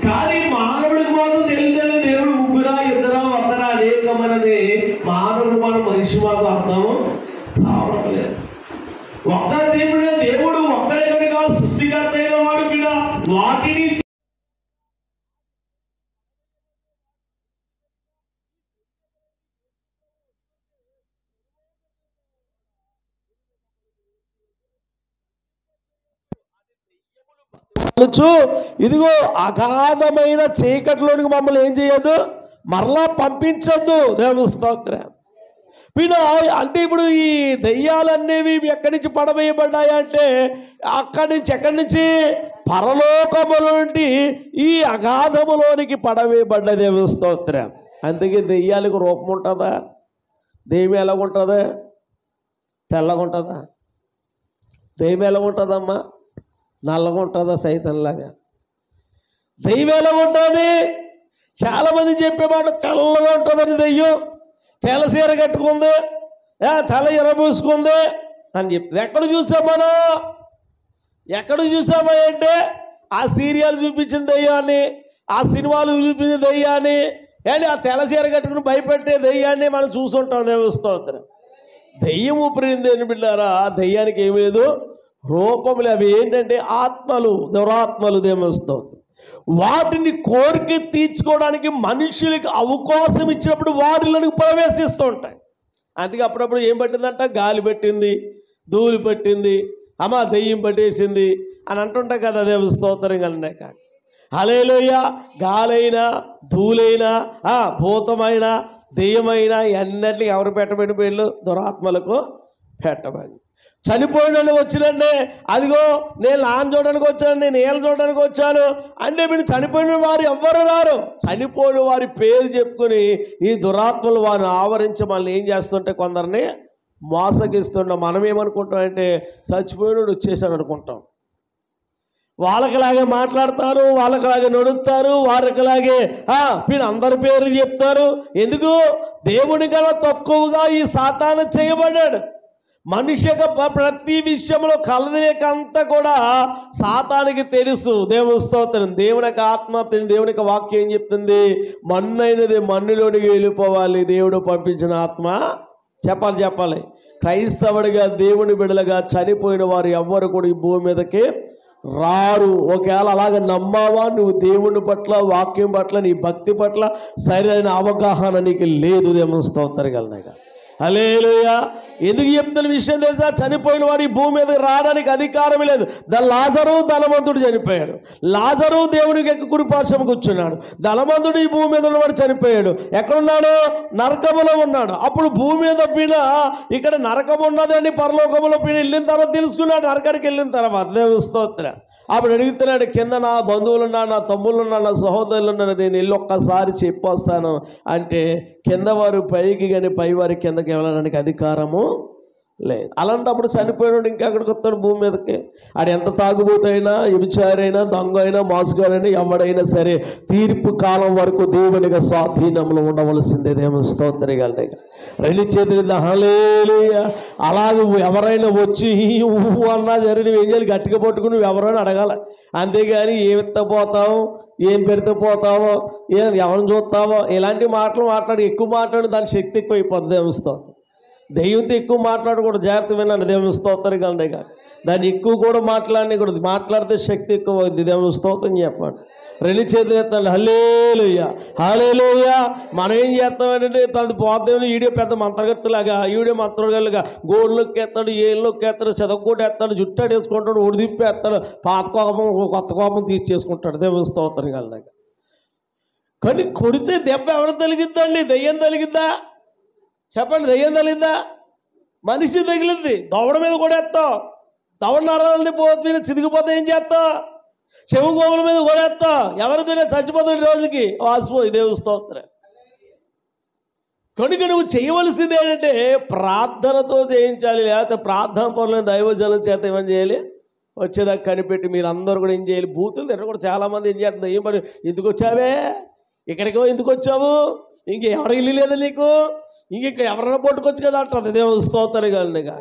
కానీ మానవుడికి మాత్రం తెలియదని దేవుడు ముగ్గురా ఇద్దరా ఒకరా అనేకమనని మానవుడు మనం మనిషి మాకు అర్థం కావడం లేదు. ఒక్క దేవుడు ఒక్కడే కనుక సృష్టికర్త అయిన వాడు కూడా వాటిని ఇదిగో అగాధమైన చీకటిలోనికి మమ్మల్ని ఏం చేయదు, మరలా పంపించద్దు. దేవుని స్తోత్రం. అంటే ఇప్పుడు ఈ దెయ్యాలనేవి ఎక్కడి నుంచి పడవేయబడ్డాయి అంటే ఎక్కడి నుంచి పరలోకముల నుండి ఈ అగాధములోనికి పడవేయబడ్డ. దేవుని స్తోత్రం. అందుకే దెయ్యాలకు రూపం ఉంటుందా? దెయ్యం ఎలాగుంటుందా? తెల్లగా ఉంటుందా? దెయ్యం ఎలా ఉంటుందమ్మా? నల్లగా ఉంటుందా? సైతంలాగా. దెయ్యం ఎలా ఉంటుంది? చాలామంది చెప్పే మాట తెల్లగా ఉంటుందని దెయ్యం. తెల్ల చీర కట్టుకుంది, తెల్ల ఎరబూసుకుంది అని చెప్తుంది. ఎక్కడ చూసాం మనం? ఎక్కడ చూసామా అంటే ఆ సీరియల్ చూపించిన దెయ్యాన్ని, ఆ సినిమాలు చూపించిన దెయ్యాన్ని, ఏంటి ఆ తెల్ల చీర కట్టుకుని భయపెట్టే దెయ్యాన్ని మనం చూసుంటాం. దేవస్తోత్రం. దెయ్యం ఊపిరింది అని బిడ్డారా. ఆ దెయ్యానికి ఏమి లేదు, రూపములు. అవి ఏంటంటే ఆత్మలు, దురాత్మలు. దేవస్తోత్రం. వాటిని కోరిక తీర్చుకోవడానికి మనుషులకి అవకాశం ఇచ్చినప్పుడు వారిలోనికి ప్రవేశిస్తూ ఉంటాయి. అందుకే అప్పుడప్పుడు ఏం పట్టిందంట? గాలి పట్టింది, ధూళి పట్టింది, అమ్మ దెయ్యం పట్టేసింది అని అంటుంటాయి కదా. దేవుని స్తోత్రం కలిగినాయి. కానీ హల్లెలూయా. గాలైనా, ధూళైనా, భూతమైనా, దెయ్యమైనా అన్నిటికీ ఎవరు పెట్టబడి పేర్లు? దురాత్మలకు పెట్టబడి. చనిపోయిన వచ్చినంటే అదిగో నేను నాన్న చూడడానికి వచ్చాను, నేను ఏళ్ళు చూడడానికి వచ్చాను అంటే మీరు చనిపోయిన వారు ఎవ్వరు రారు. చనిపోయిన వారి పేరు చెప్పుకొని ఈ దురాత్మలు వారిని ఆవరించి మనల్ని ఏం చేస్తుంటే కొందరిని మోసగిస్తున్నాం. మనం ఏమనుకుంటాం అంటే చచ్చిపోయినోడు వచ్చేసాడు అనుకుంటాం. వాళ్ళకిలాగే మాట్లాడతారు, వాళ్ళకిలాగే నడుస్తారు, వాళ్ళకిలాగే వీళ్ళు అందరి పేర్లు చెప్తారు. ఎందుకు? దేవుని కన్నా తక్కువగా ఈ సాతాను చేయబడ్డాడు. మనిషి యొక్క ప్రతి విషయంలో కలదలేకంతా కూడా సాతానికి తెలుసు. దేవుని స్తోత్రం. దేవుని యొక్క ఆత్మ, దేవుని యొక్క వాక్యం ఏం చెప్తుంది? మన్నైనది మన్నులోనికి వెళ్ళిపోవాలి. దేవుడు పంపించిన ఆత్మ చెప్పాలి. క్రైస్తవుడిగా దేవుని బిడ్డలుగా చనిపోయిన వారు ఎవ్వరు కూడా ఈ భూమి మీదకి రారు. ఒకవేళ అలాగ నమ్మావా నువ్వు దేవుని పట్ల, వాక్యం పట్ల, నీ భక్తి పట్ల సరైన అవగాహన నీకు లేదు. దేవుని స్తోత్రం కలిగినాక. హల్లెలూయా. ఎందుకు చెప్తున్న విషయం తెలుసా? చనిపోయిన వాడు ఈ భూమి మీద రావడానికి అధికారం లేదు. లాజరు ధనవంతుడు చనిపోయాడు. లాజరు దేవునికి కుడిపార్శ్వం కూర్చున్నాడు. ధనవంతుడు ఈ భూమి మీద ఉన్నవాడు చనిపోయాడు. ఎక్కడున్నాడు? నరకములో ఉన్నాడు. అప్పుడు భూమి మీద పైన ఇక్కడ నరకం ఉన్నదని పరలోకములో పైన వెళ్ళిన తర్వాత తెలుసుకున్నాడు. నరకానికి వెళ్ళిన తర్వాత. దేవుని స్తోత్రం. అప్పుడు అడుగుతున్నాడు, కింద నా బంధువులు ఉన్నారు, నా తమ్ముళ్ళు ఉన్నారు, నా సహోదరులు ఉన్నారు, నేను వెళ్ళి ఒక్కసారి చెప్పొస్తాను అంటే కింద వారు పైకి కానీ పై వారి కిందకి వెళ్ళడానికి అధికారము లేదు. అలాంటప్పుడు చనిపోయినాడు ఇంకా అక్కడికి వస్తాడు భూమి మీదకి. ఆడు ఎంత తాగుబోతైనా, వ్యభిచారైనా, దొంగ అయినా, మోసగాడైనా, ఎవడైనా సరే తీర్పు కాలం వరకు దేవునిగా స్వాధీనంలో ఉండవలసిందే. దేవుని స్తోత్రం కలిగి రెండు చేతులు హల్లెలూయా. అలాగే ఎవరైనా వచ్చి అన్నా సరే నువ్వు ఏం చేయాలి? గట్టిగా పట్టుకుని నువ్వు ఎవరైనా అడగాలి. అంతేగాని ఏమిత్తపోతావు, ఏం పెడితే పోతావో, ఎవరిని చూస్తావో, ఇలాంటి మాటలు మాట్లాడి ఎక్కువ మాట్లాడి దాని శక్తి ఎక్కువ అయిపోతుంది. దేవుని స్తోత్రం. దెయ్యంతో ఎక్కువ మాట్లాడకూడదు. జాగ్రత్త విన్నాను. దేవుని స్తోత్రం కలిగినాయి. కానీ దాన్ని ఎక్కువ కూడా మాట్లాడకూడదు. మాట్లాడితే శక్తి ఎక్కువ అవుతుంది. దేవుని స్తోత్రం చెప్పండి. రెండు చేతులు ఎత్తాలి. హల్లెలూయా, హల్లెలూయా. మనం ఏం చేస్తామంటే తనది పోద్దేమో ఈడియో పెద్ద మంత్రగత్తులాగా, ఈడియో మంత్రగాళ్ళుగా గోళ్ళకి ఎత్తాడు, ఏళ్ళకి ఎత్తాడు, చదవకోటి ఎత్తాడు, జుట్టాడు వేసుకుంటాడు, ఉడిదిప్పి ఎత్తాడు, పాత కోపం కొత్త కోపం తీర్చేసుకుంటాడు. దేవుని స్తోత్రం కలిగినాక. కానీ కొడితే దెబ్బ ఎవరు తగిలిద్దండి? దెయ్యం తగిలిద్దా? చెప్పండి. దెయ్యం తగిలిద్దా? మనిషి తగిలింది. దవడ మీద కూడా ఎత్తావు. దవడ నరాలని మీద చిదిగిపోతే ఏం చేస్తావు? చెవు గోవుల మీద కూడా ఎత్తావు. ఎవరితో చచ్చిపోతుంది రోజుకి వాసిపోయి. దేవుని స్తోత్రం. కనుక నువ్వు చేయవలసింది ఏంటంటే ప్రార్థనతో చేయించాలి. లేకపోతే ప్రార్థన పనులను దైవజనం చేత ఏమని చేయాలి? వచ్చేదాకా కనిపెట్టి మీరు అందరూ కూడా ఏం చేయాలి? బూతులు తిన్న కూడా చాలామంది ఏం చేస్తుంది? ఏం పని? ఎందుకు వచ్చావే? ఇక్కడికో ఎందుకు వచ్చావు? ఇంకెవరి ఇల్లు లేదా నీకు? ఇంక ఎవరైనా పట్టుకొచ్చు కదా అంటుంది. దేవుని స్తోత్రం కలిగినగా.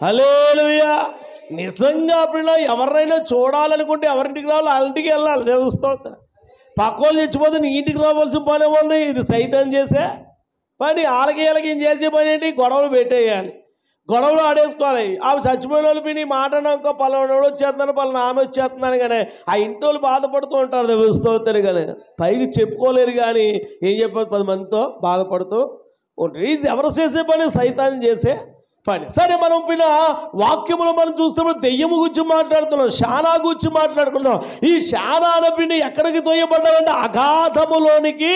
హల్లెలూయా. నిజంగా పిల్ల ఎవరినైనా చూడాలనుకుంటే ఎవరింటికి రావాలి, వాళ్ళ ఇంటికి వెళ్ళాలి. దేవస్థానం పక్క వాళ్ళు చచ్చిపోతే నీ ఇంటికి రావాల్సిన పని ఏముంది? ఇది సైతం చేసే పని. వాళ్ళకి ఏం చేసే పని ఏంటి? గొడవలు పెట్టేయాలి, గొడవలు ఆడేసుకోవాలి. అవి చచ్చిపోయిన వాళ్ళు పిని మాట్లాడినాక పలానాడు వచ్చేస్తున్నాను, పలానా ఆమె వచ్చేస్తున్నాను కానీ ఆ ఇంటి వాళ్ళు బాధపడుతూ ఉంటారు. దేవస్థానం కానీ పైకి చెప్పుకోలేరు, కానీ ఏం చెప్పారు 10 మందితో బాధపడుతూ ఉంటారు. ఇది ఎవరు చేసే పని? సైతాన్ని చేసే పని. సరే, మనం పిల్ల వాక్యములో మనం చూస్తున్నప్పుడు దెయ్యము గురించి మాట్లాడుతున్నాం, శానా గురించి మాట్లాడుకున్నాం. ఈ శానా అనే పిండి ఎక్కడికి తోయబడ్డాయంటే అగాధములోనికి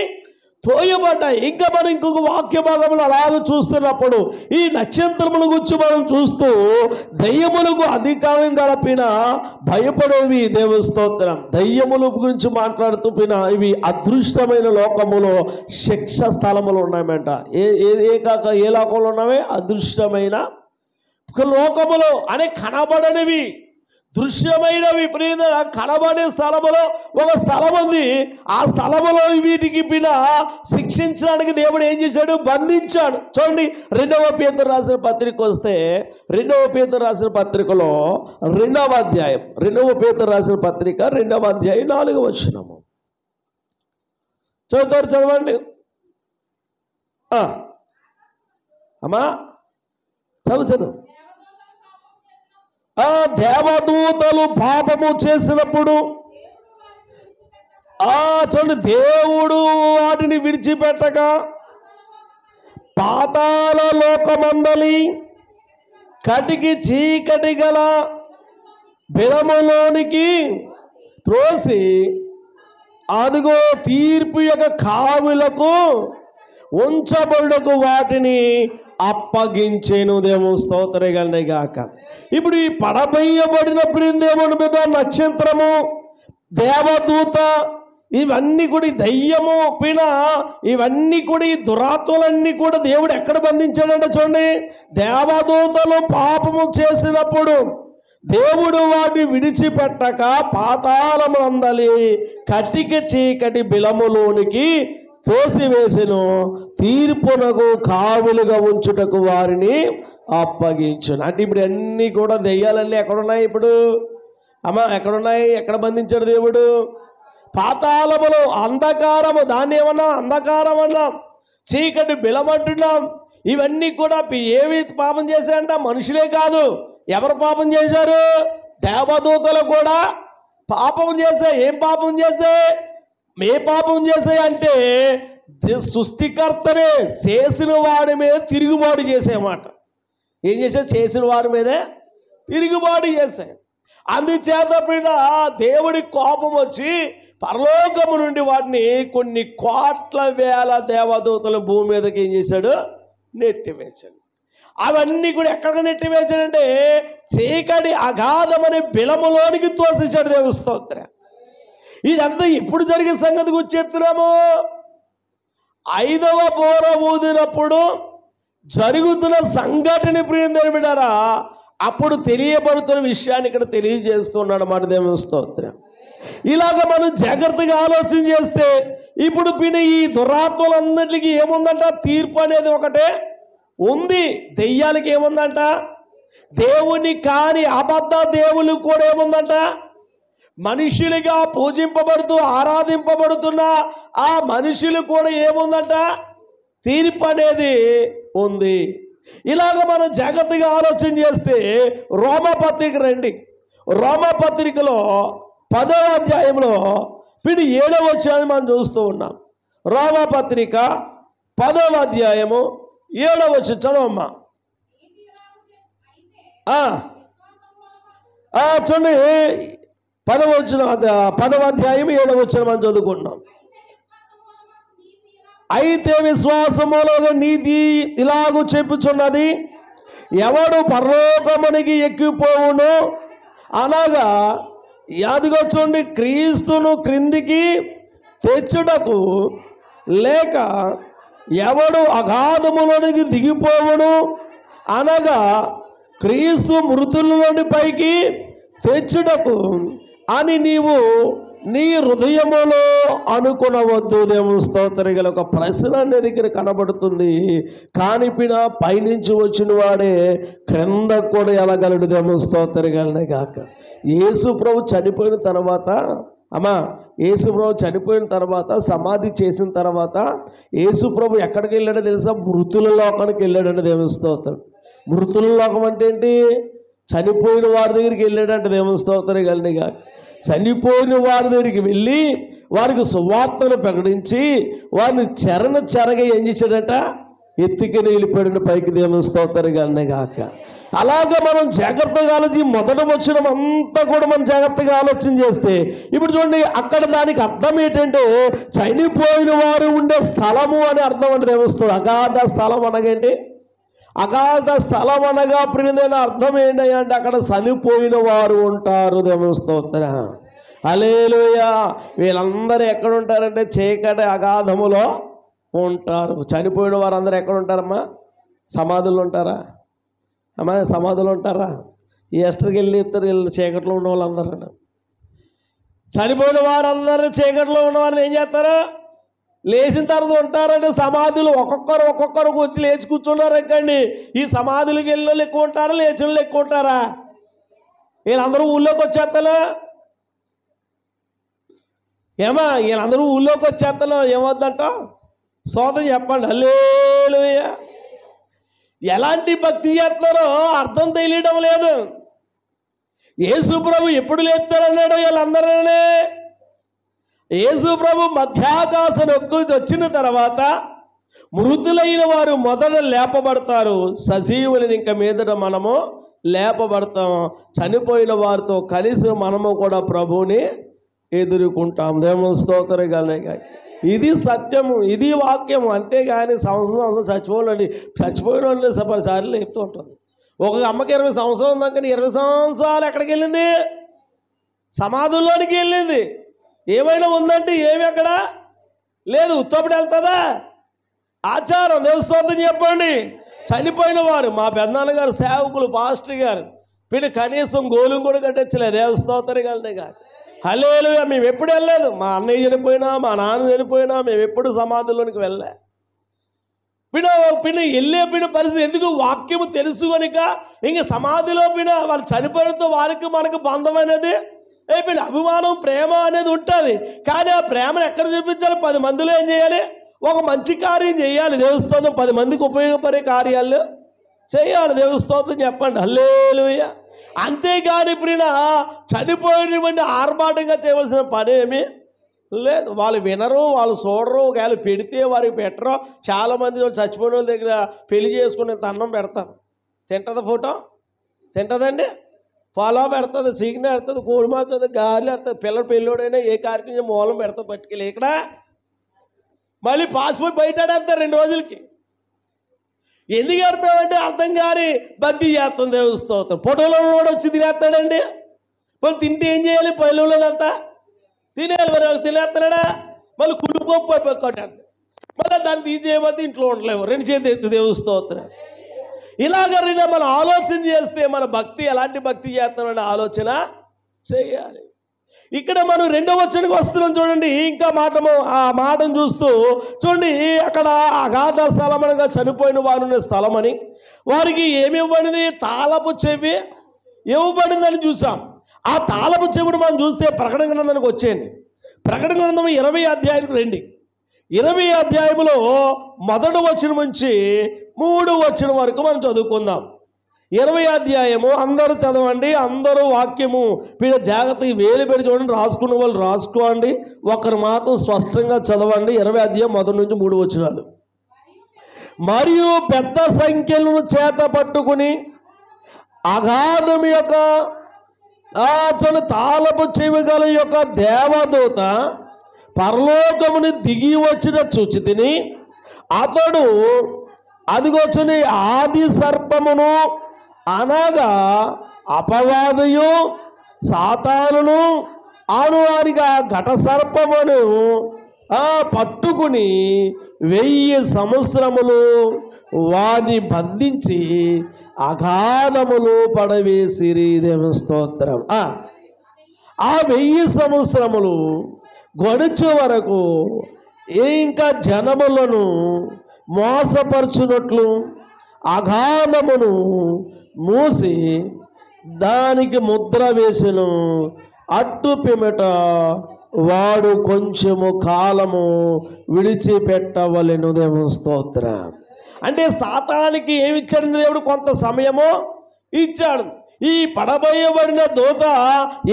తోయబడ్డాయి. ఇంకా మనం ఇంకొక వాక్య భాగంలో అలాగ చూస్తున్నప్పుడు ఈ నక్షత్రముల గురించి మనం చూస్తూ దయ్యములకు అధికారం గడిపిన భయపడేవి. దేవస్తోత్రం. దయ్యముల గురించి మాట్లాడుతూ పిన ఇవి అదృష్టమైన లోకములో శిక్ష స్థలములు ఉన్నాయంట. ఏ లోకంలో ఉన్నావే? అదృష్టమైన లోకములో అనే కనబడనివి, దృశ్యమైనవి. ప్రియుల కనబడే స్థలములో ఒక స్థలం ఉంది. ఆ స్థలములో వీటికి పిన శిక్షించడానికి దేవుడు ఏం చేశాడు? బంధించాడు. చూడండి, 2వ పేతురు రాసిన పత్రిక వస్తే 2వ పేతురు రాసిన పత్రికలో 2వ అధ్యాయం, 2వ పేతురు రాసిన పత్రిక 2వ అధ్యాయం 4వ వచనము చదవండి అమ్మా. చదువు. ఆ దేవదూతలు పాపము చేసినప్పుడు చూడండి, దేవుడు వాటిని విడిచిపెట్టక పాతాళ లోకమందలి కటికి చీకటి గల బిలములోనికి త్రోసి అదిగో తీర్పు యొక్క కావులకు ఉంచబడుటకు వాటిని అప్పగించేను. దేవు స్తోత్రగలనే గాక. ఇప్పుడు ఈ పడబయ్యబడినప్పుడు ఏమోను బిడ్డ? నక్షత్రము, దేవదూత, ఇవన్నీ కూడా దయ్యము పిన ఇవన్నీ కూడా ఈ దురాత్మలన్నీ కూడా దేవుడు ఎక్కడ బంధించాడంటే చూడండి, దేవదూతలు పాపము చేసినప్పుడు దేవుడు వాటిని విడిచిపెట్టక పాతాళమందలి కటిక చీకటి బిలములోనికి తోసివేసెను, తీర్పునకు కావులుగా ఉంచుటకు వారిని అప్పగించును. అంటే ఇప్పుడు అన్నీ కూడా దెయ్యాలన్నీ ఎక్కడున్నాయి? ఇప్పుడు అమ్మా ఎక్కడున్నాయి? ఎక్కడ బంధించాడు దేవుడు? పాతాళములో అంధకారము. దాన్ని ఏమన్నా? అంధకారం అన్నాం, చీకటి బిలమంటున్నాం. ఇవన్నీ కూడా ఏవి పాపం చేశాయంట? మనుషులే కాదు. ఎవరు పాపం చేశారు? దేవదూతలు కూడా పాపం చేశాయి. ఏం పాపం చేశాయి? ఏ పాపం చేశాయంటే సృష్టికర్తనే చేసిన వాడి మీద తిరుగుబాటు చేసేమాట. ఏం చేసే? చేసిన వారి మీదే తిరుగుబాటు చేశాయి. అందుచేత దేవుడి కోపం వచ్చి పరలోకము నుండి వాటిని కొన్ని కోట్ల వేల దేవదూతల భూమి మీదకి ఏం చేశాడు? నెట్టివేశాడు. అవన్నీ కూడా ఎక్కడికి నెట్టివేశాడంటే చీకటి అగాధమనే బిలములోనికి తోసేశాడు. దేవుని స్తోత్రం. ఇదంతా ఎప్పుడు జరిగే సంగతి గురించి చెప్తున్నాము? 5వ బోర ఊదినప్పుడు జరుగుతున్న సంఘటన ప్రియులందరూ బిడ్డారా, అప్పుడు తెలియబడుతున్న విషయాన్ని ఇక్కడ తెలియజేస్తున్నాడు అన్నమాట. దేవుని స్తోత్రం. ఇలాగ మనం జాగ్రత్తగా ఆలోచన చేస్తే ఇప్పుడు ఈ దురాత్మలందరికీ ఏముందంట? తీర్పు అనేది ఒకటే ఉంది. దెయ్యాలకి ఏముందంట? దేవుని కాని అబద్ధ దేవులు కూడా ఏముందంట? మనుషులుగా పూజింపబడుతూ ఆరాధింపబడుతున్న ఆ మనుషులు కూడా ఏముందంట? తీర్పు అనేది ఉంది. ఇలాగ మనం జాగ్రత్తగా ఆలోచన చేస్తే రోమపత్రిక రండి. రోమపత్రికలో 10వ అధ్యాయంలో 7వ వచనాన్ని మనం చూస్తూ ఉన్నాం. రోమపత్రిక 10వ అధ్యాయము 7వ వచనం చదవమ్మా. చూడండి, 10వ అధ్యాయం 7వ వచనం మనం చదువుకుంటున్నాం. అయితే విశ్వాసములో నీతి ఇలాగూ చెప్పుచున్నది, ఎవడు పరలోకమునికి ఎక్కిపోవును అనగా యాదిగా చూడండి, క్రీస్తును క్రిందికి తెచ్చుటకు, లేక ఎవడు అగాధములోనికి దిగిపోవును అనగా క్రీస్తు మృతుల నుండి పైకి తెచ్చుటకు అని నీవు నీ హృదయములో అనుకునవద్దు. దేవుని స్తోత్రం. గల ఒక ప్రశ్న అనేది ఇక్కడ కనబడుతుంది. కానిపిన పైనుంచి వచ్చిన వాడే క్రింద కూడా ఎలాగలడు. దేవుని స్తోత్రం గలనే గాక. యేసు ప్రభు చనిపోయిన తర్వాత యేసు ప్రభు చనిపోయిన తర్వాత సమాధి చేసిన తర్వాత యేసు ప్రభు ఎక్కడికి వెళ్ళాడో తెలుసా? మృతుల లోకానికి వెళ్ళాడంటే దేవుని స్తోత్రం. మృతుల లోకం అంటే ఏంటి? చనిపోయిన వారి దగ్గరికి వెళ్ళాడంటే దేవుని స్తోత్రం గలనే గాక. చనిపోయిన వారి దగ్గరికి వెళ్ళి వారికి సువార్తను ప్రకటించి వారిని చెరగా ఏం చేశాడట? ఎత్తుకుని వెళ్ళిపోయాడు పైకి. దేవుని స్తోత్రం గలనే గాక. అలాగే మనం జాగ్రత్తగా ఆలోచి మొదట వచ్చిన అంతా కూడా మనం జాగ్రత్తగా ఆలోచన చేస్తే ఇప్పుడు చూడండి, అక్కడ దానికి అర్థం ఏంటంటే చనిపోయిన వారు ఉండే స్థలము అని అర్థం అంటే తెలుస్తుంది. అగాధ స్థలం అనగేంటి? అగాధ స్థలం అనగా ప్రియమైన అర్థం ఏంటి అంటే అక్కడ చనిపోయిన వారు ఉంటారు. దేవుని స్తోత్రం. హల్లెలూయా. వీళ్ళందరూ ఎక్కడ ఉంటారంటే చీకటి అగాధములో ఉంటారు. చనిపోయిన వారందరూ ఎక్కడ ఉంటారమ్మా? సమాధుల్లో ఉంటారా? సమాధులు ఉంటారా? ఈ ఎస్టర్కి వెళ్ళి చెప్తారు వీళ్ళు చీకట్లో ఉన్న వాళ్ళందరూ. చనిపోయిన వారందరూ చీకట్లో ఉన్న వాళ్ళని ఏం చేస్తారు? లేచిన తర్వాత ఉంటారంటే సమాధులు ఒక్కొక్కరు వచ్చి లేచి కూర్చున్నారు ఎక్కండి. ఈ సమాధులకి వెళ్ళిన వాళ్ళు ఎక్కువ ఉంటారా? లేచిన వాళ్ళు ఎక్కువ ఉంటారా? వీళ్ళందరూ ఊళ్ళోకి వచ్చేస్తారు. వీళ్ళందరూ ఊళ్ళోకి వచ్చేస్తారు. ఏమవుద్దంట? స్తోత్రం చెప్పండి. హల్లెలూయా. ఎలాంటి భక్తి చేస్తున్నారో అర్థం తెలియడం లేదు. యేసు ప్రభు ఎప్పుడు లేస్తారన్నాడు వీళ్ళందరూనే? యేసు ప్రభు మధ్యాకాశం వచ్చిన తర్వాత మృతులైన వారు మొదట లేపబడతారు. సజీవులని ఇంక మీదట మనము లేపబడతాం. చనిపోయిన వారితో కలిసి మనము కూడా ప్రభువుని ఎదుర్కొంటాం. దేవుని స్తోత్రం గలనే గాక. ఇది సత్యము, ఇది వాక్యము. అంతేగాని సంవత్సరం చచ్చిపోయిన వాళ్ళు 10 సార్లు చెప్తూ ఉంటుంది. ఒక అమ్మకి 20 సంవత్సరాలు ఉందాం, కానీ 20 సంవత్సరాలు ఎక్కడికి వెళ్ళింది? సమాధుల్లోనికి వెళ్ళింది. ఏమైనా ఉందంటే ఏమి అక్కడ లేదు. ఉత్తప్పుడు వెళ్తుందా? ఆచారం. దేవస్తోత్రం చెప్పండి. చనిపోయిన వారు మా పెద్దనాన్నగారు సేవకులు పాస్టర్ గారు వీళ్ళు కనీసం గోలు కూడా కట్టించలేదు. దేవస్తోత్రం గలనే గాక. హల్లెలూయా. మేము ఎప్పుడు వెళ్ళలేదు. మా అన్నయ్య చనిపోయినా మా నాన్న చనిపోయినా మేము ఎప్పుడు సమాధుల్లోనికి వెళ్ళలే. వెళ్ళే పరిస్థితి ఎందుకు? వాక్యము తెలుసు కనుక ఇంక సమాధిలో వాళ్ళు చనిపోయినతో వారికి మనకు బంధం అనేది అభిమానం ప్రేమ అనేది ఉంటుంది. కానీ ఆ ప్రేమను ఎక్కడ చూపించాలి? 10 మందిలో ఏం చేయాలి? ఒక మంచి కార్యం చేయాలి. దేవస్తోత్రం. 10 మందికి ఉపయోగపడే కార్యాలు చేయాలి. దేవస్తోత్రం చెప్పండి. హల్లెలూయా. అంతేగాని చనిపోయినటువంటి ఆర్భాటంగా చేయవలసిన పని ఏమీ లేదు. వాళ్ళు వినరు, వాళ్ళు చూడరు. ఒకవేళ పెడితే వారికి పెట్టరు. చాలామంది చచ్చిపోయిన వాళ్ళ దగ్గర పెళ్లి చేసుకునే అన్నం పెడతారు. తింటుంది ఫోటో? తింటుందండి? పొలం పెడుతుంది, చీకన పెడుతుంది, కోడి మాస్తుంది, గాలి పెడుతుంది. పిల్లలు పెళ్ళోడైనా ఏ కార్యక్రమం మూలం పెడతా పట్టుకెళ్ళి ఇక్కడ మళ్ళీ పాస్పోర్ట్ బయట ఆడేస్తారు 2 రోజులకి. ఎందుకు ఆడతామంటే అర్థం కాని భక్తి చేస్తుంది. దేవస్తోత్రం. ఫోటోలో కూడా వచ్చి తినేస్తాడండి. మళ్ళీ తింటే ఏం చేయాలి? పల్లెల్లోదంతా తినేయాలి. మరి వాళ్ళు తినేస్తాడా? మళ్ళీ కొట్టేస్తారు. మళ్ళీ దాన్ని తీసేయబోతే ఇంట్లో ఉండలేము. 2 చేతి ఎత్తి. దేవస్తోత్రం. ఇలాగ మనం ఆలోచన చేస్తే మన భక్తి ఎలాంటి భక్తి చేస్తామని ఆలోచన చేయాలి. ఇక్కడ మనం 2వ వచనానికి వస్తున్నాం చూడండి. ఇంకా ఆ మాటను చూస్తూ చూడండి, అక్కడ అగాధ స్థలం అనగా చనిపోయిన వారు ఉన్న స్థలం అని, వారికి ఏమి ఇవ్వబడింది? తాళపు చెవి ఇవ్వబడిందని చూసాం. ఆ తాళపు చెవిని మనం చూస్తే ప్రకటన గ్రంథానికి వచ్చేయండి. ప్రకటన గ్రంథం 20వ అధ్యాయానికి రండి. 20వ అధ్యాయంలో 1వ వచనం నుంచి 3వ వచనం వరకు మనం చదువుకుందాం. 20వ అధ్యాయము అందరూ చదవండి. అందరూ వాక్యము జాగ్రత్తగా వేలు పెట్టి చూడండి. రాసుకున్న వాళ్ళు రాసుకోండి. ఒకరు మాత్రం స్పష్టంగా చదవండి. 20వ అధ్యాయం 1 నుంచి 3 వచనాలు. మరియు పెద్ద సంఖ్యలను చేత పట్టుకుని అగాధం యొక్క తాళపు చెవి గల యొక్క దేవదూత పరలోకముని దిగి వచ్చిన చూచితిని. అతడు అదిగొచ్చుని ఆది సర్పమును అనగా అపవాదియు సాతానును ఆనువానిగా ఘట సర్పమును పట్టుకుని 1000 సంవత్సరములు వారిని బంధించి అగాధములు పడవేసిరి. దేవ స్తోత్రం. ఆ 1000 సంవత్సరములు గడిచే వరకు ఇంకా జనములను మోసపరచునట్లు అగాధమును మూసి దానికి ముద్ర వేసెను. అట్టు పిమ్మట వాడు కొంచెము కాలము విడిచిపెట్టవలెను. దేవుని స్తోత్రం. అంటే సాతానికి ఏమి ఇచ్చాడు దేవుడు? కొంత సమయము ఇచ్చాడు. ఈ పడబోయబడిన దూత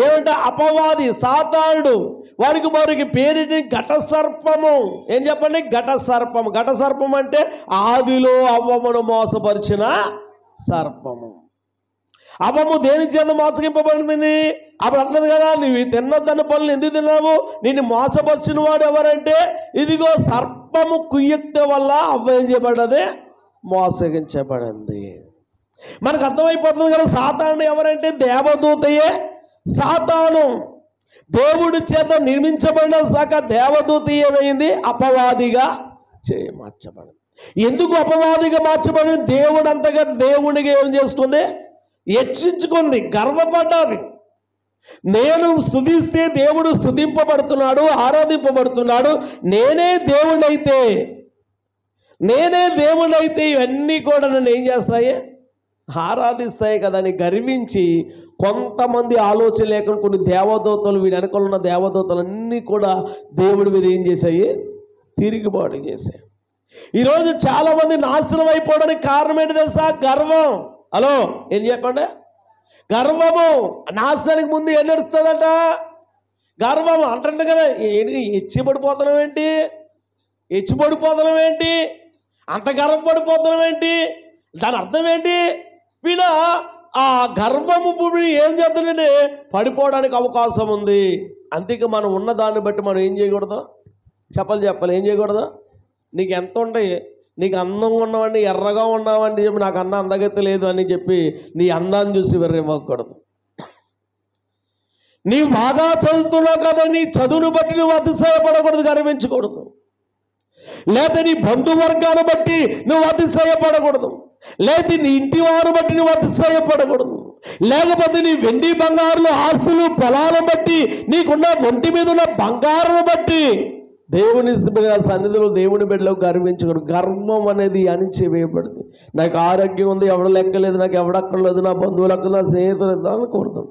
ఏమంటే అపవాది సాతానుడు, వారికి మరికి పేరుని ఘట సర్పము. ఏం చెప్పండి? ఘట సర్పము. ఘట సర్పం అంటే ఆదిలో అవ్వమును మోసపరిచిన సర్పము. అవ్వము దేని చేత మోసగింపబడింది? అప్పుడు అన్నది కదా, నువ్వు తిన్నదన్న పనులు ఎందుకు తిన్నావు? నిన్ను మోసపరిచిన వాడు ఎవరంటే ఇదిగో సర్పము కుయ్యక్తి వల్ల అవ్వ ఏం చేయబడ్డది? మోసగించబడింది. మనకు అర్థమైపోతుంది కదా, సాతాను ఎవరంటే దేవదూతయే సాతాను. దేవుడి చేత నిర్మించబడిన శాఖ దేవదూత ఏమైంది? అపవాదిగా మార్చబడింది. ఎందుకు అపవాదిగా మార్చబడింది? దేవుడు అంతగా దేవుడిగా ఏం చేసుకుంది? హెచ్చించుకుంది, గర్వపడ్డాది. నేను స్తుతిస్తే దేవుడు స్తుతింపబడుతున్నాడు, ఆరాధింపబడుతున్నాడు. నేనే దేవుడైతే ఇవన్నీ కూడా నన్ను ఏం చేస్తాయి? ఆరాధిస్తాయి కదా అని గర్వించి కొంతమంది ఆలోచన లేకుండా కొన్ని దేవదూతలు, వీడి వెనకాల ఉన్న దేవదూతలన్నీ కూడా దేవుడి మీద ఏం చేశాయి? తిరుగుబాటు చేశాయి. ఈరోజు చాలామంది నాశనం అయిపోవడానికి కారణం ఏంటి తెలుసా? గర్వం. హలో, ఏం చెప్పండి? గర్వము నాశనానికి ముందు ఏం నడుస్తుందట? గర్వము అంటుండే కదా. హెచ్చిపడిపోతున్నాం ఏంటి? అంత గర్వపడిపోతున్నాం ఏంటి? దాని అర్థం ఏంటి? వీళ్ళ ఆ గర్వము భూమిని ఏం చేద్దామంటే పడిపోవడానికి అవకాశం ఉంది. అందుకే మనం ఉన్న దాన్ని బట్టి మనం ఏం చేయకూడదు? చెప్పాలి. ఏం చేయకూడదు? నీకు ఎంత ఉంటాయి? నీకు అందంగా ఉన్నావండి, ఎర్రగా ఉన్నావండి చెప్పి నాకు అన్న అందగతి లేదు అని చెప్పి నీ అందాన్ని చూసి వెర్రివ్వకూడదు. నీ బాగా చదువుతున్నావు కదా, నీ చదువును బట్టి నువ్వు అతిశయపడకూడదు, గర్వించకూడదు. లేదా నీ బంధువర్గాన్ని బట్టి నువ్వు అతిశయపడకూడదు. లేదా నీ ఇంటి వారు బట్టి నువ్వు అతిశయపడకూడదు. లేకపోతే నీ వెండి బంగారులు, ఆస్తులు, పొలాలను బట్టి, నీకున్న ఒంటి మీద ఉన్న బంగారం బట్టి దేవుని సన్నిధిలో దేవుని బిడ్డలో గర్వించకూడదు. గర్వం అనేది అణిచివేయబడింది. నాకు ఆరోగ్యం ఉంది, ఎవడ లెక్కలేదు, నాకు ఎవడక్కర్లేదు, నా బంధువులు అక్కడ, నా స్నేహితులు అనకూడదు.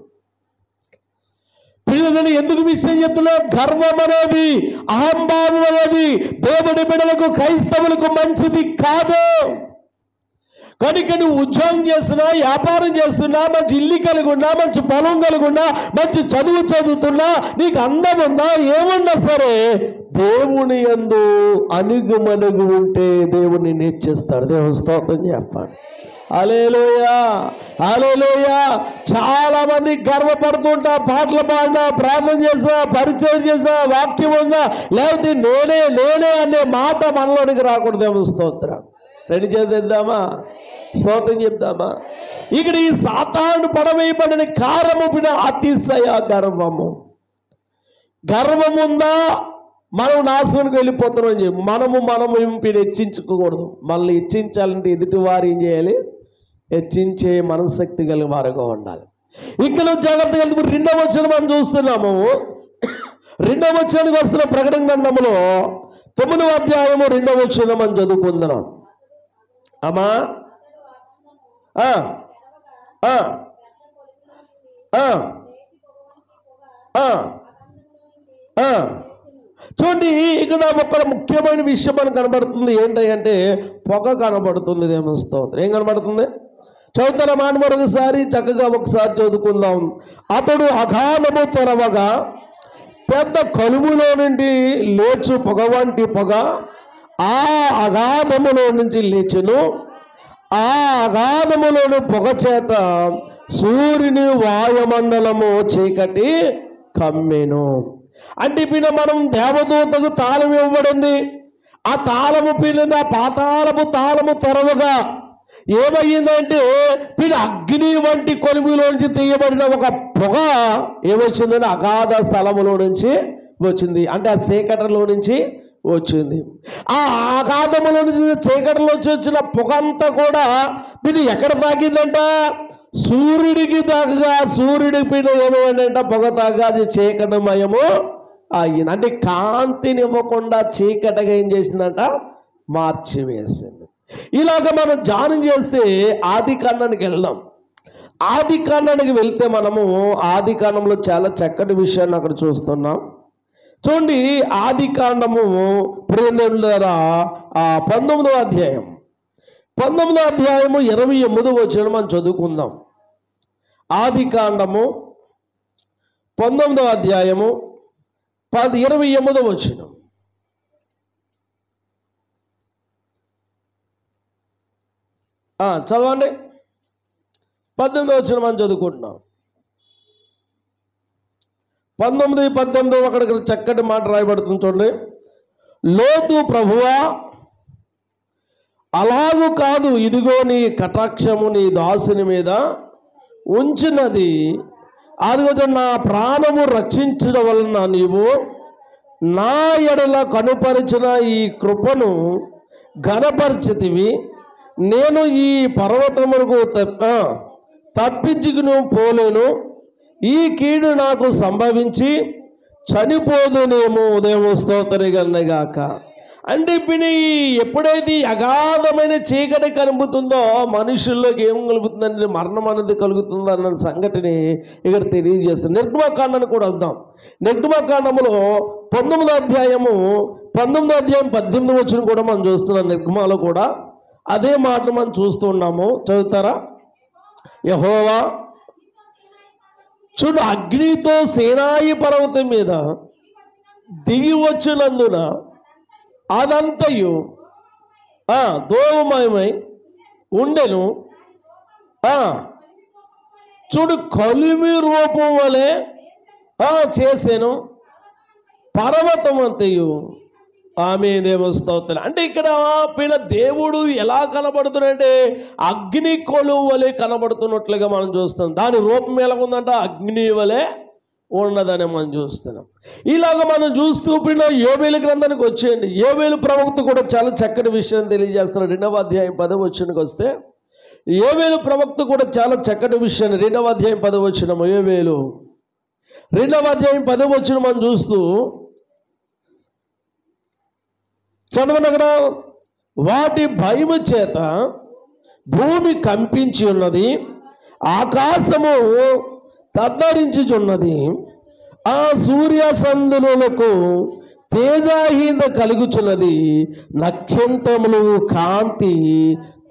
పిల్లలని ఎందుకు విషయం చెప్తున్నా? గర్వం అనేది, అహంభావం అనేది దేవుడి బిడ్డలకు, క్రైస్తవులకు మంచిది కాదు. కనుక నువ్వు ఉద్యోగం చేస్తున్నా, వ్యాపారం చేస్తున్నా, మంచి ఇల్లు కలిగి ఉన్నా, మంచి పొలం కలిగి ఉన్నా, మంచి చదువు చదువుతున్నా, నీకు అందం ఉన్నా, ఏమున్నా సరే దేవుని యందు అణుగుమణుగు ఉంటే దేవుని నేర్చేస్తాడు. దేవుని స్తోత్రం చెప్పండి. హల్లెలూయా, హల్లెలూయా. చాలా మంది గర్వపడుతుంటా, పాటలు పాడినా, ప్రార్థన చేసినా, పరిచయం చేసినా, వాక్యం ఉన్నా, లేకపోతే నేనే అనే మాట మనలోనికి రాకూడదు. దేవుని స్తోత్రం. రెడీ చేద్దామా? స్తోత్రం చెప్తామా? ఇక్కడ ఈ సాతాను పడవేయబడిన కారము అతిశయ గర్వము. గర్వముందా మనం నాశనానికి వెళ్ళిపోతున్నాం అని చెప్పి మనము హెచ్చించుకోకూడదు. మనల్ని హెచ్చించాలంటే ఎదుటి వారు ఏం చేయాలి? హెచ్చించే మనశక్తి కలిగి వారుగా ఉండాలి. ఇక్కడ జాగ్రత్తగా 2వ వచనం మనం చూస్తున్నాము. 2వ వచనానికి వస్తున్న ప్రకటన గ్రంథంలో 9వ అధ్యాయము 2వ వచనం మనం చదువుకుందాం. అమ్మా చూడండి, ఇక్కడ ఒక ముఖ్యమైన విషయం మనకు కనబడుతుంది. ఏంటంటే పొగ కనబడుతుంది. దేవుని స్తోత్రం. ఏం కనబడుతుంది? చదువుతారా మాట మరొకసారి? చక్కగా ఒకసారి చదువుకుందాం. అతడు అగాధము తెరవగా పెద్ద కలుములో నుండి లేచు పొగ వంటి పొగ ఆ అగాధములో నుంచి లేచును. ఆ అగాధములోని పొగ చేత సూర్యుని వాయుమండలము చీకటి కమ్మెను. అంటే ఇప్పుడు మనం దేవదూతకు తాళం ఇవ్వబడింది. ఆ తాళము పిల్లింది, ఆ పాతాళపు తాళము తెరవగా ఏమయ్యిందంటే వీడు అగ్ని వంటి కొలుములోంచి తీయబడిన ఒక పొగ ఏమొచ్చిందని అగాధ స్థలములో నుంచి వచ్చింది. అంటే ఆ చీకటిలో నుంచి వచ్చింది. ఆ అగాధములో నుంచి చీకటిలో వచ్చిన పొగ అంతా కూడా వీడు ఎక్కడ తాకిందంట? సూర్యుడికి తగ్గ సూర్యుడి పైన ఏమైందంట పొగ తగ్గ అది చీకటిమయము అయింది. అంటే కాంతిని ఇవ్వకుండా చీకటిగా ఏం చేసిందంట, మార్చివేసింది. ఇలాగ మనం ధ్యానం చేస్తే ఆది కాండానికి వెళ్దాం. ఆది కాండానికి వెళ్తే మనము ఆది కాండంలో చాలా చక్కటి విషయాన్ని అక్కడ చూస్తున్నాం. చూడండి, ఆది కాండము ప్రేరణరా 19వ అధ్యాయం 28వ వచనం మనం చదువుకుందాం. ఆది కాండము 19వ అధ్యాయము 28వ వచనం. చదవండి. 18వ వచనం మనం చదువుకుంటున్నాం. 19 అక్కడ చక్కటి మాట రాయబడుతుంది చూడండి. లోతు, ప్రభువా అలాగూ కాదు, ఇదిగో నీ కటాక్షము నీ దాసుని మీద ఉంచినది, అదిగో నా ప్రాణము రక్షించడం వలన నీవు నా ఎడల కనుపరిచిన ఈ కృపను ఘనపరిచితివి. నేను ఈ పర్వతములకు తప్పించుకుని పోలేను, ఈ కీడు నాకు సంభవించి చనిపోదునేమో. ఉదయం స్తోత్రగాక. అంటే ఇప్పుడు ఎప్పుడైతే అగాధమైన చీకటి కలుగుతుందో మనుషుల్లోకి ఏం కలుగుతుందంటే మరణం అనేది కలుగుతుందో అన్న సంఘటన ఇక్కడ తెలియజేస్తుంది. నిర్గమకాండాన్ని కూడా వద్దాం. నిర్గమకాండంలో 19వ అధ్యాయం 18వ వచనం కూడా మనం చూస్తున్నాం. నిర్గమాలో కూడా అదే మాటను మనం చూస్తున్నాము. చదువుతారా? యెహోవా చూడు, అగ్నితో సీనాయి పర్వతం మీద దిగి వచ్చినందున అదంతయు దోమమయమై ఉండెను. చూడు, కలిమి రూపం వలె చేసాను పర్వతం అంతయు. ఆమె దేవ స్తోత్రం. అంటే ఇక్కడ వీళ్ళ దేవుడు ఎలా కనబడుతున్నాడంటే అగ్ని కొలువు వలె కనబడుతున్నట్లుగా మనం చూస్తున్నాం. దాని రూపం ఎలా ఉందంట, అగ్ని వలె ఉన్నదని మనం చూస్తున్నాం. ఇలాగ మనం చూస్తూ ఇప్పుడు యోబేలు గ్రంథానికి వచ్చేయండి. యోబేలు ప్రవక్త కూడా చాలా చక్కటి విషయం తెలియజేస్తున్నాడు. 2వ అధ్యాయం 10వ వచనానికి వస్తే యోబేలు ప్రవక్త కూడా చాలా చక్కటి విషయాన్ని 2వ అధ్యాయం 10వ వచనం. యోబేలు 2వ అధ్యాయం 10వ వచనం మనం చూస్తూ చదవండి అక్కడ. వాటి భయము చేత భూమి కంపించి ఉన్నది, ఆకాశము తత్తరించుచున్నది, ఆ సూర్య సందులకు తేజాహీనత కలుగుచున్నది, నక్షత్రములు కాంతి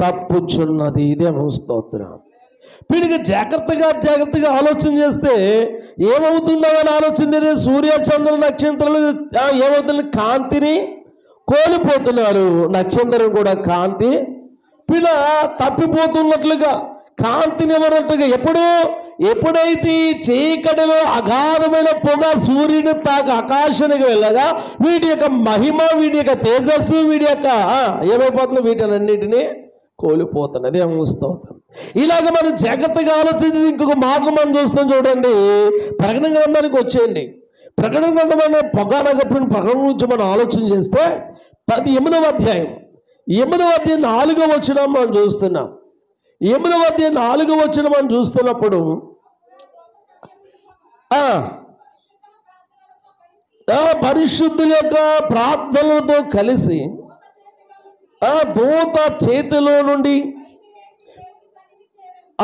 తప్పుచున్నది. ఇదేమో స్తోత్రం. వీడికి జాగ్రత్తగా ఆలోచన చేస్తే ఏమవుతుందో అని ఆలోచన చేస్తే సూర్య చంద్రుల నక్షత్రాలు ఏమవుతుంది, కాంతిని కోల్పోతున్నారు. నక్షత్రం కూడా కాంతి పిల్ల తప్పిపోతున్నట్లుగా కాంతిని ఎవరట్టుగా ఎప్పుడైతే చీకటిలో అగాధమైన పొగ సూర్యుని తాక ఆకాశానికి వెళ్ళగా వీటి యొక్క మహిమ, వీటి యొక్క తేజస్సు, వీటి యొక్క ఏమైపోతుందో వీటినన్నిటినీ కోల్పోతున్నది. స్తోత్రం. ఇలాగ మనం జాగ్రత్తగా ఆలోచించి ఇంకొక మాటలు మనం చూస్తాం చూడండి. ప్రకటన గ్రంథానికి వచ్చేయండి. ప్రకటన గ్రంథం అనే పొగానగప్పుడు ప్రకటన గురించి మనం ఆలోచన చేస్తే 8వ అధ్యాయం 4వ వచనం మనం చూస్తున్నాం. 8వ అధ్యాయం 4వ వచనం మనం చూస్తున్నప్పుడు పరిశుద్ధుల యొక్క ప్రార్థనలతో కలిసి దూత చేతిలో నుండి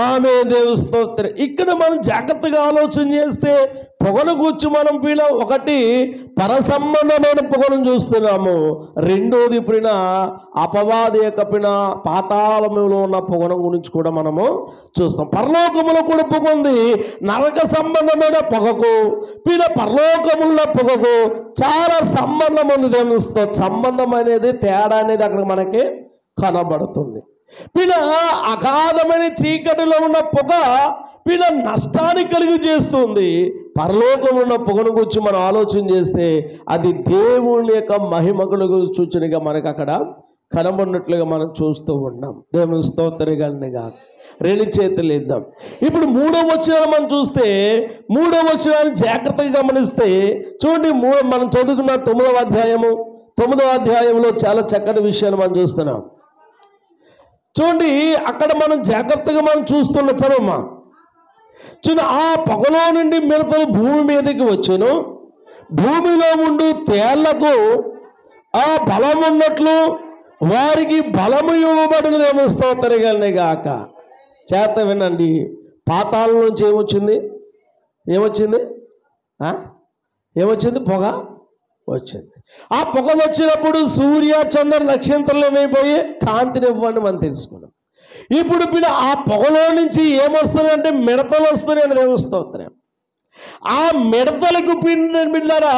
ఆమె దేవు స్తోత్రం. ఇక్కడ మనం జాగ్రత్తగా ఆలోచన చేస్తే పొగను కూర్చి మనం పీన ఒకటి పరసంబంధమైన పొగను చూస్తున్నాము. రెండోది పిన అపవాది యొక్క పిన పాతాళములో ఉన్న పొగను గురించి కూడా మనము చూస్తాం. పరలోకములో కూడా పొగ ఉంది. నరక సంబంధమైన పొగకు పిన పరలోకముల పొగకు చాలా సంబంధం ఉంది. దేనితో సంబంధం అనేది తేడా అనేది అక్కడ మనకి కనబడుతుంది. పిన అగాధమైన చీకటిలో ఉన్న పొగ పిన నష్టాన్ని కలుగు చేస్తుంది. పరలోకం ఉన్న పొగను గురించి మనం ఆలోచన చేస్తే అది దేవుని యొక్క మహిమకుల సూచనగా మనకు అక్కడ కనబడినట్లుగా మనం చూస్తూ ఉన్నాం. దేవుని స్తోత్రగానిగా రెండు చేతులు ఇద్దాం. ఇప్పుడు 3వ వచనం మనం చూస్తే 3వ వచనాన్ని జాగ్రత్తగా గమనిస్తే చూడండి. మనం చదువుకున్న 9వ అధ్యాయంలో చాలా చక్కటి విషయాలు మనం చూస్తున్నాం. చూడండి, అక్కడ మనం జాగ్రత్తగా మనం చూస్తున్న చదవమ్మా. చూడండి, ఆ పొగలో నుండి మిడతలు భూమి మీదకి వచ్చును, భూమిలో ఉండు తేళ్లకు ఆ బలం ఉన్నట్లు వారికి బలము ఇవ్వబడినదేమో. స్తోత్రగానే గాక. చేత వినండి, పాతాళం నుంచి ఏమొచ్చింది? ఏమొచ్చింది? పొగ వచ్చింది. ఆ పొగ వచ్చినప్పుడు సూర్య చంద్ర నక్షత్రాలు ఏమైపోయి కాంతిని ఇవ్వండి మనం తెలుసుకున్నాం. ఇప్పుడు ఆ పొగలో నుంచి ఏమొస్తున్నాయంటే మిడతలు వస్తున్నాయని దేవుని స్తోత్రం. ఆ మిడతలకు బిడ్డారా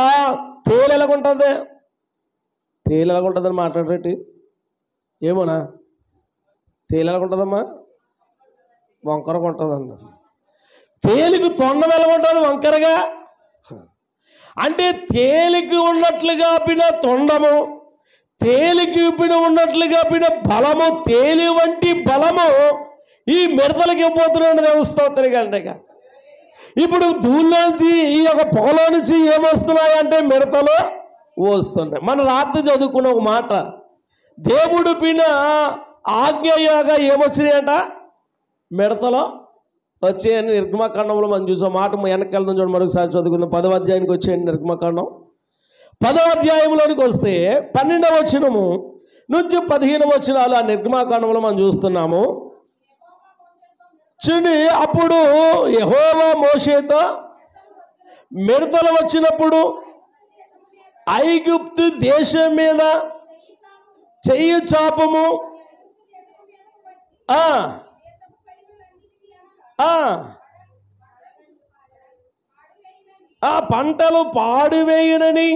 తేలు ఎలాగుంటుంది? తేలు ఎలాగుంటుందని మాట్లాడేటి ఏమోనా? తేలు ఎలాగుంటుందమ్మా? వంకరగా ఉంటుందండి. తేలికి తొండం ఎలాగుంటుంది? వంకరగా. అంటే తేలికి ఉన్నట్లుగా తొండము, తేలికి ఉన్నట్లుగా బలము, తేలి వంటి బలము ఈ మిడతలకి ఇవ్వబోతున్నాడు దేవస్తోత్రం గంటగా. ఇప్పుడు ధూళిలోంచి ఈ యొక్క పొగలో నుంచి ఏమొస్తున్నాయంటే మిడతలు వస్తున్నాయి. మన రాత్రి చదువుకున్న ఒక మాట, దేవుడు ఆజ్ఞగా ఏమొచ్చినాయంట? మిడతలు వచ్చేయండి. నిర్గమకాండంలో మనం చూసాం. మాట వెనక్కి వెళ్దాం చూడండి, మరొకసారి చదువుకుందాం. 10వ అధ్యాయానికి వచ్చేయండి. నిర్గమకాండం 10వ అధ్యాయంలోనికి వస్తే 12వ వచనము నుంచి 15వ వచనాలు ఆ నిర్గమకాండంలో మనం చూస్తున్నాము. చూడండి, అప్పుడు యెహోవా మోషేతో మిడతలు వచ్చినప్పుడు ఐగుప్తు దేశం మీద చెయ్యి చాపము పంటలు పాడువేయనని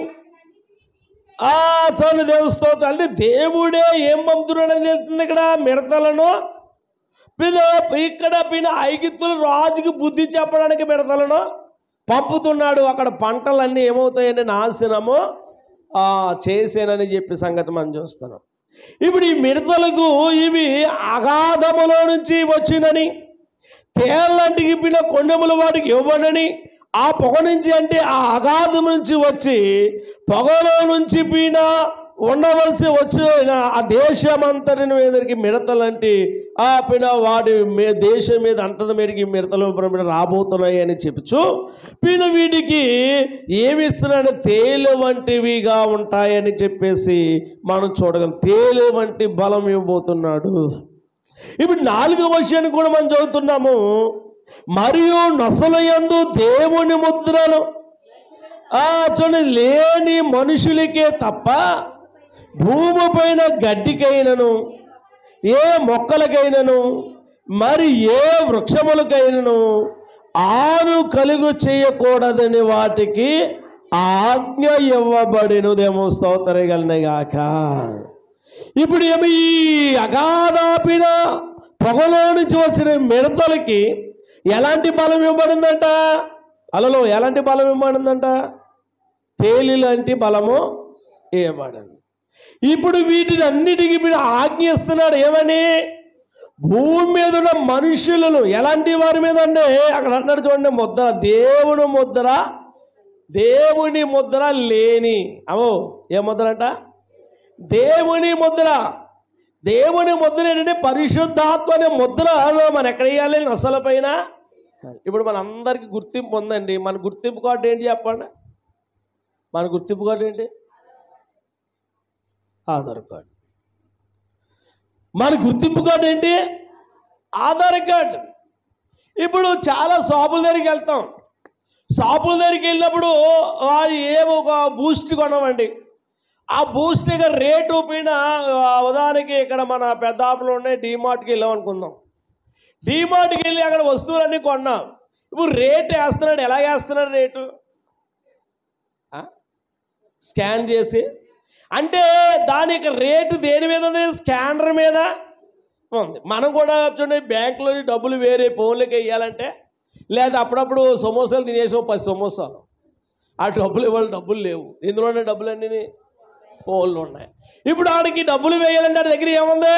తను దేవస్తోత్రం. అంటే దేవుడే ఏం పంపుతున్నాడని తెలుస్తుంది ఇక్కడ. మిడతలను ఇక్కడ ఐగుప్తుల రాజుకి బుద్ధి చెప్పడానికి మిడతలను పంపుతున్నాడు. అక్కడ పంటలన్నీ ఏమవుతాయని నాశనము చేసేనని చెప్పి సంగతి మనం చూస్తున్నాం. ఇప్పుడు ఈ మిడతలకు ఇవి అగాధములో నుంచి వచ్చినని, తేళ్ళంటికి కొండములు వాటికి ఇవ్వనని, ఆ పొగ నుంచి అంటే ఆ అగాధం నుంచి వచ్చి పొగలో నుంచి ఉండవలసి వచ్చిన ఆ దేశమంతటి మీదకి మిడతలంటి వాడి దేశం మీద అంటది మీదకి మిడతలు రాబోతున్నాయి అని చెప్పచ్చు. వీటికి ఏమి ఇస్తున్నాడు? తేలు వంటివిగా ఉంటాయని చెప్పేసి మనం చూడగలం. తేలు వంటి బలం ఇవ్వబోతున్నాడు. ఇప్పుడు 4వ వచనం కూడా మనం చదువుతున్నాము. మరియు నొసలయందు దేవుని ముద్రను చూడండి లేని మనుషులకే తప్ప భూమి పైన గడ్డికైనను, ఏ మొక్కలకైనను, మరి ఏ వృక్షములకైనను ఆను కలుగు చేయకూడదని వాటికి ఆజ్ఞ ఇవ్వబడినదేమో. స్తోత్రగలనే గాక. ఇప్పుడు ఏమి ఈ అగాధాపిన పొగలో నుంచి వచ్చిన మిడతలకి ఎలాంటి బలం ఇవ్వబడిందంట? అలలో ఎలాంటి బలం ఇవ్వబడిందంట? తేలి లాంటి బలము ఇవ్వబడింది. ఇప్పుడు వీటిని అన్నిటికీ ఆజ్ఞ ఇస్తున్నాడు. ఏమని? భూమి మీద ఉన్న మనుషులను ఎలాంటి వారి మీద అంటే అక్కడ అన్నాడు చూడండి, ముద్ర, దేవుని ముద్ర లేని. ఏ ముద్ర అంట? దేవుని ముద్ర. దేవుని ముద్ర ఏంటంటే పరిశుద్ధాత్మ అనే ముద్ర మనం ఎక్కడ వేయాలి? నొసల పైన. ఇప్పుడు మన అందరికీ గుర్తింపు ఉందండి. మన గుర్తింపు కార్డు ఏంటి చెప్పండి? మన గుర్తింపు కార్డు ఏంటి? ఆధార్ కార్డు. మన గుర్తింపు కార్డు ఏంటి? ఆధార్ కార్డు. ఇప్పుడు చాలా షాపుల దగ్గరికి వెళ్తాం. షాపుల దగ్గరికి వెళ్ళినప్పుడు వారు ఏమో ఒక బూస్ట్ కొనమండి. ఆ బూస్ట్ రేటు ఉదాహరణకి ఇక్కడ మన పెద్దాపులో ఉండే డీమార్ట్కి వెళ్ళాం అనుకుందాం. డీమార్ట్కి వెళ్ళి అక్కడ వస్తువులన్నీ కొన్నాం. ఇప్పుడు రేటు వేస్తున్నాడు. ఎలా వేస్తున్నాడు రేటు? స్కాన్ చేసి. అంటే దానికి రేటు దేని మీద ఉంది? స్కానర్ మీద ఉంది. మనం కూడా చూడండి, బ్యాంకులో డబ్బులు వేరే ఫోన్లోకి వేయాలంటే, లేదా అప్పుడప్పుడు సమోసాలు తినేసాం 10 సమోసాలు, ఆ డబ్బులు ఇవ్వాలి, డబ్బులు లేవు. ఇందులోనే డబ్బులు అన్నీ ఫోన్లు ఉన్నాయి. ఇప్పుడు ఆడికి డబ్బులు వేయాలంటే ఆడి దగ్గర ఏముంది?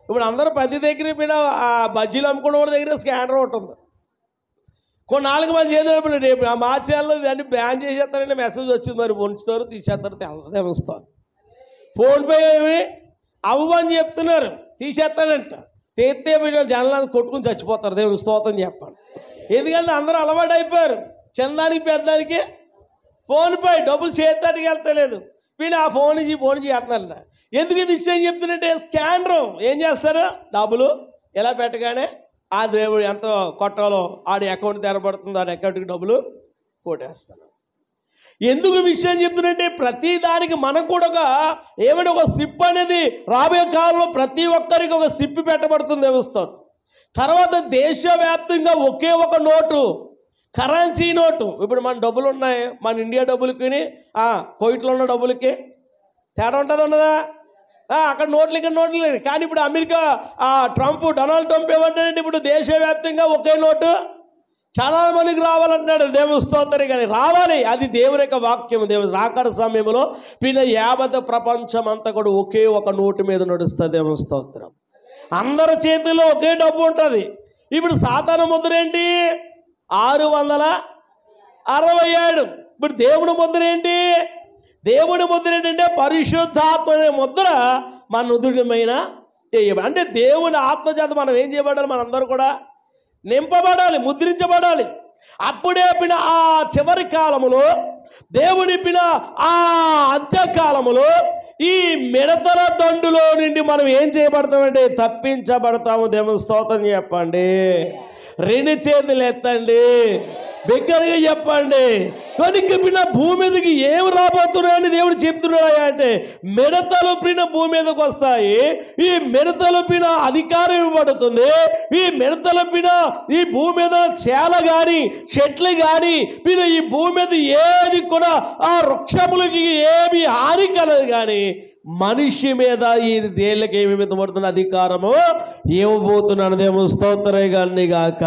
ఇప్పుడు అందరూ ప్రతి దగ్గర బజ్జీలు అమ్ముకున్న వాడి దగ్గర స్కానర్ ఉంటుంది. కొన్ని 4 మంది చేతులు రేపు మార్చేయాలో దాన్ని బ్యాన్ చేసేస్తారంటే మెసేజ్ వచ్చింది. మరి ఉంచుతారు, తీసేస్తారు, తెస్తారు. ఫోన్పే అవ్వని చెప్తున్నారు, తీసేస్తాడంట. తీస్తే వీళ్ళు జనాలను కొట్టుకుని చచ్చిపోతారు. దేవుని స్తోత్రం చెప్పండి. ఎందుకంటే అందరూ అలవాటు అయిపోయారు. చిన్నదానికి పెద్దదానికి ఫోన్ పై డబ్బులు చేతానికి వెళ్తలేదు. వీళ్ళు ఆ ఫోన్ చేస్తున్నారంట. ఎందుకు ఈ విషయం చెప్తున్నట్టే, స్కానరు ఏం చేస్తారు, డబ్బులు ఎలా పెట్టగానే ఆ దేవుడు ఎంత కొట్టాలో ఆడి అకౌంట్ తెరబడుతుందో ఆడి అకౌంట్కి డబ్బులు కొట్టేస్తాను. ఎందుకు విషయం చెప్తున్నట్టే, ప్రతి దానికి మనకు కూడా ఏమైనా ఒక సిప్ అనేది రాబోయే కాలంలో ప్రతి ఒక్కరికి ఒక సిప్ పెట్టబడుతుంది వ్యవస్థ. తర్వాత దేశవ్యాప్తంగా ఒకే ఒక నోటు, కరెన్సీ నోటు. ఇప్పుడు మన డబ్బులు ఉన్నాయి, మన ఇండియా డబ్బులకి కోయిట్లో ఉన్న డబ్బులకి తేడా ఉండదా? అక్కడ నోట్లు ఇక్కడ నోట్లు లేదు. కానీ ఇప్పుడు అమెరికా డొనాల్డ్ ట్రంప్ ఏమంటాడంటే, ఇప్పుడు దేశవ్యాప్తంగా ఒకే నోటు చాలా మందికి రావాలంటున్నాడు. దేవుని స్తోత్రం. కానీ రావాలి, అది దేవుని యొక్క వాక్యం. దేవుని రాకడ సమయంలో యావత్ ప్రపంచం అంతా కూడా ఒకే ఒక నోటు మీద నడుస్తుంది. దేవుని స్తోత్రం. అందరి చేతుల్లో ఒకే డబ్బు ఉంటుంది. ఇప్పుడు సాతాను ముద్ర ఏంటి? 667. ఇప్పుడు దేవుడి ముద్ర ఏంటి? దేవుడి ముద్ర ఏంటంటే పరిశుద్ధాత్మ అనే ముద్ర మన నుదుటిమైన చేయబడి, అంటే దేవుని ఆత్మచేత మనం ఏం చేయబడాలి? మనందరూ కూడా నింపబడాలి, ముద్రించబడాలి. అప్పుడే ఆ చివరి కాలములో దేవుని ఆ అంత్యకాలములో ఈ మిడతల దండులో నుండి మనం ఏం చేయబడతామంటే తప్పించబడతాము. దేవుని స్తోత్రం చెప్పండి. 2 చేతులు ఎత్తండి, బిగ్గరగా చెప్పండి. కనుక భూమి మీదకి ఏమి రాబోతున్నాయని దేవుడు చెప్తున్నాడు అంటే, మిడతలు భూమి మీదకి వస్తాయి. ఈ మిడతల అధికారం ఇవ్వబడుతుంది. ఈ మిడతల ఈ భూమి మీద చేల కానీ చెట్లు కానీ ఈ భూమి మీద ఏది కూడా ఆ వృక్షములకి ఏమి హాని కలదు. కానీ మనిషి మీద ఈ దేళ్ళకి ఏమి మీద పడుతున్న అధికారము ఇవ్వబోతున్నాను. దేవుని స్తోత్రం గాని గాక.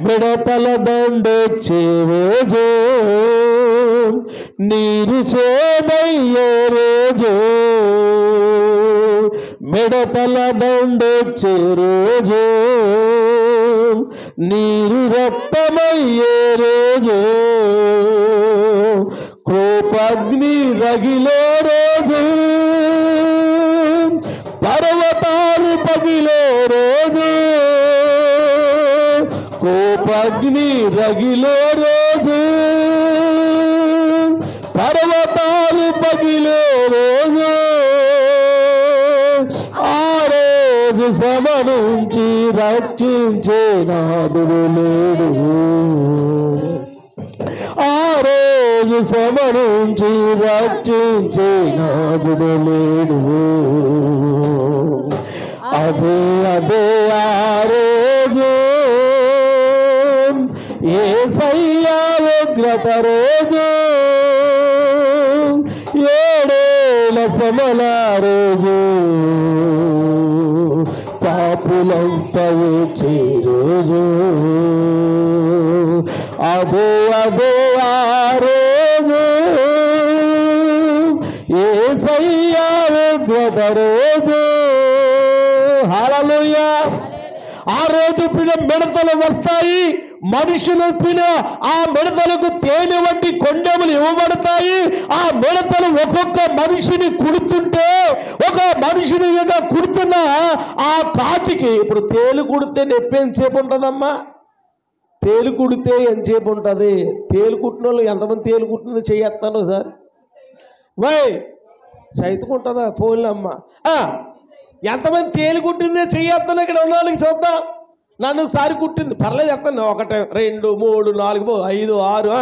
మిడతల దండొచ్చే రోజు, నీరు చేదయ్యే రోజు, మిడతల దండొచ్చే రోజు, నీరు రక్తమయ్యే రోజు, కోపాగ్ని రగిలే రోజు, పర్వతాలు పగిలే రోజు, కోపాగ్ని రగిలే రోజు, పర్వతాలు పగిలే రోజు, ఆ రోజు శ్రమ నుంచి రక్షించే నాదుడు లేడు. ఆ రోజు శ్రమ నుంచి రక్షించే నాదుడు లేడు. అదే ఆ రోజు యేసయ్యా ఉగ్రత రోజు, 7 ఏళ్ల శ్రమల రోజు, పాపులంతా వచ్చే రోజు. అదే ఆ రోజు యేసయ్యా ఉగ్రత రోజు. హల్లెలూయా. ఆ రోజు మిడతలు వస్తాయి. మనుషులు ఆ మిడతలకు తేనె వంటి కొండెములు ఇవ్వబడతాయి. ఆ మిడతలు ఒక్కొక్క మనిషిని కుడుతుంటే, ఒక మనిషిని కుడుతున్న ఆ కాటికి, ఇప్పుడు తేలు కుడితే నొప్పి ఎంతసేపు ఉంటుందమ్మా? తేలు కుడితే ఎంతసేపు ఉంటుంది? తేలు కుట్టిన వాళ్ళు ఎంతమంది తేలు కుట్టినది చెయ్యేస్తాను సార్? చైతుకుంటుందా? పోలమ్మ, ఎంతమంది తేలి కుట్టిందే చెయ్యేస్తాను. ఇక్కడ ఉన్న వాళ్ళకి చూద్దాం. నన్ను ఒకసారి కుట్టింది, పర్లేదు చెప్తాను. 1 2 3 4 5 6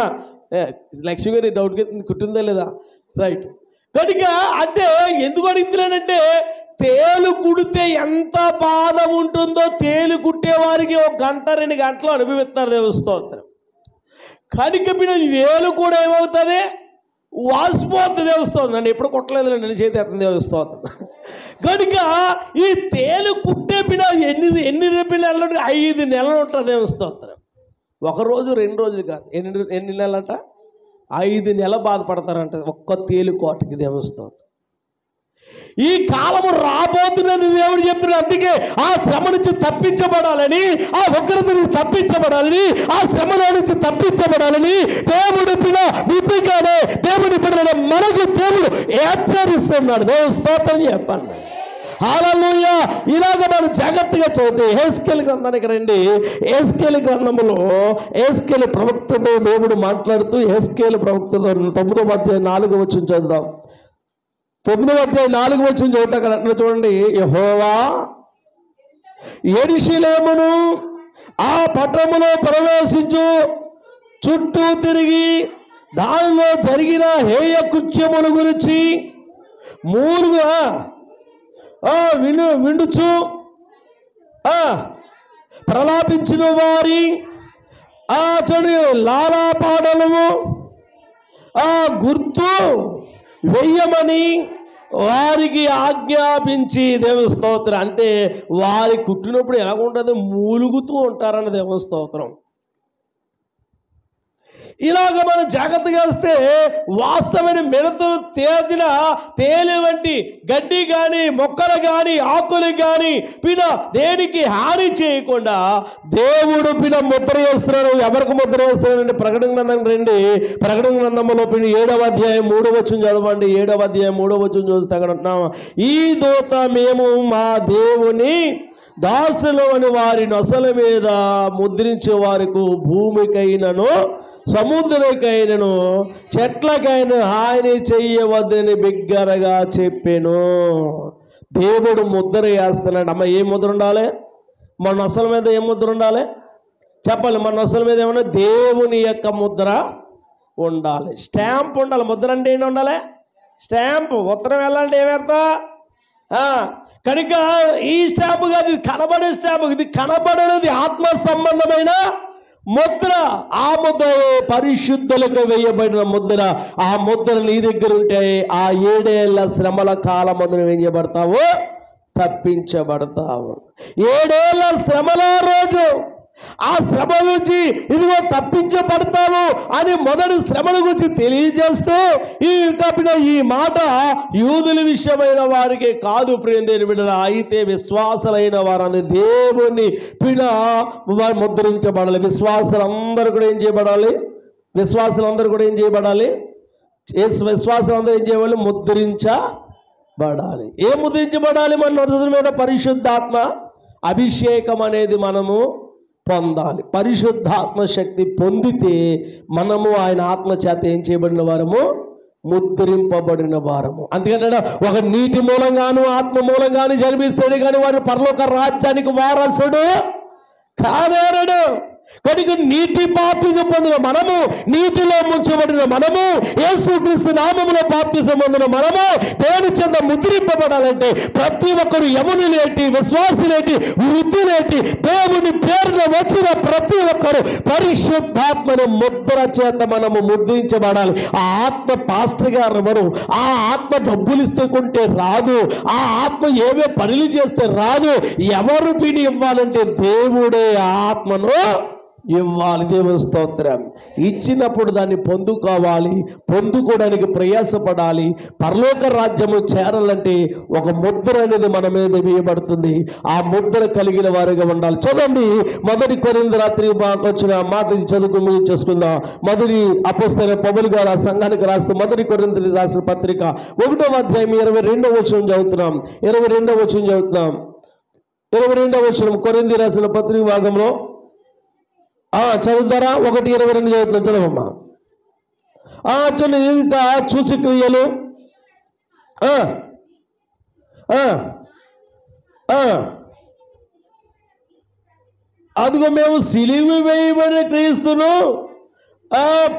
లక్ష్మి గారి డౌట్కి కుట్టిందా లేదా? రైట్. కనుక అంటే ఎందుకు అడుగుతున్నానంటే, తేలు కుడితే ఎంత బాధ ఉంటుందో తేలు కుట్టేవారికి 1 గంట 2 గంటలు అనుభవిస్తారు. దేవస్తోత్రం. కనుక వేలు కూడా ఏమవుతుంది? వాసిపోతుంది. దేవస్తోత్రం. నన్ను ఎప్పుడు కుట్టలేదులేండి, నేను చేతి ఎత్తుంది. దేవస్తోత్రం. కనుక ఈ తేలు కుట్టే ఎన్ని నెలలు? 5 నెలలు ఉంటుంది. దేవస్తోత్రం. 1 రోజు 2 రోజులు కాదు. ఎన్ని నెలలంట? 5 నెలలు బాధపడతారంట ఒక్క తేలు కోటకి. దేవస్తోత్రం. ఈ కాలము రాబోతున్నది దేవుడు చెప్తున్నాడు. అందుకే ఆ శ్రమ నుంచి తప్పించబడాలని, ఆ ఉగ్రత నుంచి తప్పించబడాలని, ఆ శ్రమలో నుంచి తప్పించబడాలని దేవుడు దేవుడి పిల్లల మనకు దేవుడు హెచ్చరిస్తున్నాడు. దేవుడు స్తోత్రం చెప్పండి. హల్లెలూయా. ఇలాగ మనం జాగ్రత్తగా చదివితే యెహెజ్కేలు గ్రంథానికి రండి. యెహెజ్కేలు గ్రంథంలో యెహెజ్కేలు ప్రవక్తతో దేవుడు మాట్లాడుతూ యెహెజ్కేలు ప్రవక్తతో 9వ అధ్యాయం 4వ వచనం చదువుదాం. 9వ అధ్యాయం 4వ వచనం చదువుతా కదా చూడండి. యెహోవా యెరూషలేమును ఆ పట్టణములో ప్రవేశించు చుట్టూ తిరిగి దానిలో జరిగిన హేయ కృత్యముల గురించి మూలుగా విండుచు ప్రలాపించిన వారి చూడు లాలాపాడలము గుర్తు వెయ్యమని వారికి ఆజ్ఞాపించి దేవుని స్తోత్రం. అంటే వారి కుట్టినప్పుడు ఎలాగుంటుంది, మూలుగుతూ ఉంటారన్న దేవుని స్తోత్రం. ఇలాగ మనం జాగ్రత్తగా వస్తే వాస్తవమైన మిడతలు తేలిన తేలి వంటి గడ్డి కానీ మొక్కలు కానీ ఆకులు కానీ పిన దేనికి హాని చేయకుండా దేవుడు పిన ముద్ర వేస్తున్నాడు. ఎవరికి ముద్ర వేస్తున్నాడంటే ప్రకటన గ్రంథం రండి. ప్రకటన గ్రంథంలో పిన 7వ అధ్యాయం 3వ వచనం చదవండి. 7వ అధ్యాయం 3వ వచనం చూస్తే అక్కడ ఉంటున్నాం. ఈ దూత మేము మా దేవుని దాసులు అని వారి నొసల మీద ముద్రించే వారికి భూమికైనను సముద్రకైనను చెట్లకైనా హాని చెయ్యవద్దని బిగ్గరగా చెప్పాను. దేవుడు ముద్ర వేస్తున్నాడు. అమ్మ ఏ ముద్ర ఉండాలి? మన నొసల మీద ఏం ముద్ర ఉండాలి చెప్పాలి? మన నొసల మీద ఏమన్నా దేవుని యొక్క ముద్ర ఉండాలి. స్టాంప్ ఉండాలి. ముద్ర అంటే ఏంటి ఉండాలి? స్టాంప్. ఉత్తరం వెళ్ళాలంటే ఏమేస్తా కనుక ఈ స్టాంపు కాదు, ఇది కనబడే స్టాంపు. ఇది కనబడేది ఆత్మ సంబంధమైన ముద్ర. ఆ ముద్ర పరిశుద్ధులకు వేయబడిన ముద్ర. ఆ ముద్ర నీ దగ్గర ఉంటే ఆ 7 ఏళ్ల శ్రమల కాలమందు ఏం చేయబడతావు? తప్పించబడతావు. 7 ఏళ్ల శ్రమల రోజు ఆ శ్రమ నుంచి ఇదిగో తప్పించబడతావు అని మొదటి శ్రమల గురించి తెలియజేస్తూ ఈ మాట యూదుల విషయమైన వారికి కాదు ప్రియదేని బిడ్డల, అయితే విశ్వాసులైన వారని దేవుని పిన ముద్రించబడాలి. విశ్వాసులందరూ కూడా ఏం చేయబడాలి? విశ్వాసులందరూ కూడా ఏం చేయబడాలి? విశ్వాసులందరూ ఏం చేయాలి? ముద్రించబడాలి. ఏం ముద్రించబడాలి? మన నొసల మీద పరిశుద్ధాత్మ అభిషేకం అనేది మనము పొందాలి. పరిశుద్ధాత్మ శక్తి పొందితే మనము ఆయన ఆత్మ చేత ఏం చేయబడిన వారము? ముద్రింపబడిన వారము. అందుకంటే ఒక నీటి మూలంగాను ఆత్మ మూలంగాను జన్మిస్తాడు కానీ వారు పరలోక రాజ్యానికి వారసుడు కానేరడు. కనుక నీటి బాప్తిజం పొందిన మనము, నీటిలో ముంచబడిన మనము, యేసుక్రీస్తు నామములో బాప్తిజం పొందిన మనము దేవుని చేత ముద్రింపబడాలంటే ప్రతి ఒక్కరు యమునులేటి, విశ్వాసులేటి, వృద్ధులేటి, దేవుని పేరున వచ్చిన ప్రతి ఒక్కరు పరిశుద్ధాత్మను ముద్ర చేత మనము ముద్రించబడాలి. ఆ ఆత్మ పాస్టర్ గారు ఎవరు? ఆ ఆత్మ డబ్బులు ఇస్తే కొంటే రాదు. ఆ ఆత్మ ఏవే పనులు చేస్తే రాదు. ఎవరు పిడి ఇవ్వాలంటే దేవుడే ఆ ఆత్మను ఇవ్వాలి. దేవుని స్తోత్రం. ఇచ్చినప్పుడు దాన్ని పొందుకోవాలి. పొందుకోవడానికి ప్రయాసపడాలి. పరలోక రాజ్యము చేరాలంటే ఒక ముద్ర అనేది మన మీద వేయబడుతుంది. ఆ ముద్ర కలిగిన వారిగా ఉండాలి. చదవండి, 1 కొరింథీ రాత్రి మాకు వచ్చిన మాటని చదువుకు చేసుకుందాం. మొదటి అపోస్తలుడైన పౌలు గారు ఆ సంఘానికి రాస్తూ 1 కొరింథీ రాసిన పత్రిక 1వ అధ్యాయం 22వ వచనం చదువుతున్నాం. 22వ వచనం చదువుతున్నాం. 22వ వచనం కొరింథీ రాసిన పత్రిక భాగంలో చదువుతారా? 1:22 చదువుతున్నాం. చదవమ్మా. చూడండి, ఇంకా సూచక్రియలు అదిగో మేము సిలువ వేయబడిన క్రీస్తును